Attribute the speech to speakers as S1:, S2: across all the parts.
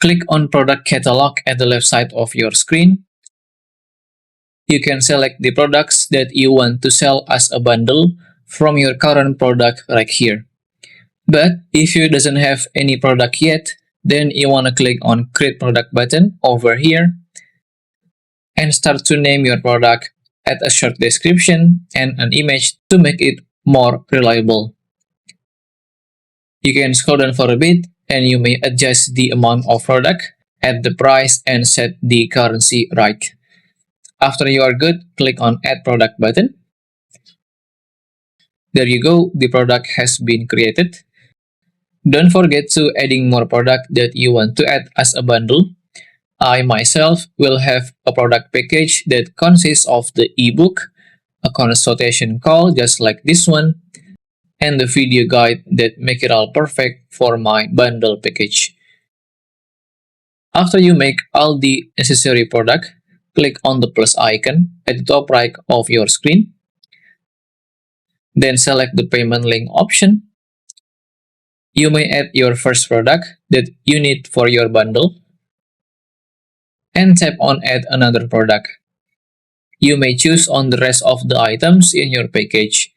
S1: Click on Product Catalog at the left side of your screen. You can select the products that you want to sell as a bundle from your current product right here. But if you doesn't have any product yet, then you want to click on Create Product button over here and start to name your product, add a short description and an image to make it more reliable. You can scroll down for a bit and you may adjust the amount of product, add the price and set the currency right. After you are good, click on Add Product button. There you go, the product has been created. Don't forget to adding more product that you want to add as a bundle. I myself will have a product package that consists of the ebook, a consultation call just like this one, and the video guide that make it all perfect for my bundle package. After you make all the necessary product, click on the plus icon at the top right of your screen. Then select the payment link option. You may add your first product that you need for your bundle and tap on Add Another Product. You may choose on the rest of the items in your package.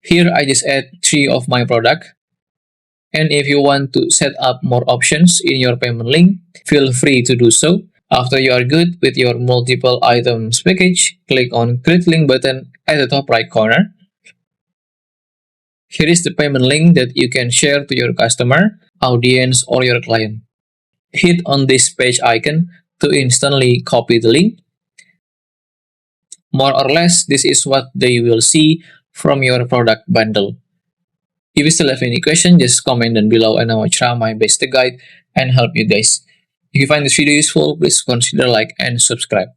S1: Here I just add 3 of my product. And if you want to set up more options in your payment link, feel free to do so. After you are good with your multiple items package, click on Create Link button at the top right corner. Here is the payment link that you can share to your customer, audience, or your client. Hit on this page icon to instantly copy the link. More or less, this is what they will see from your product bundle. If you still have any question, just comment down below and I will try my best to guide and help you guys. If you find this video useful, please consider like and subscribe.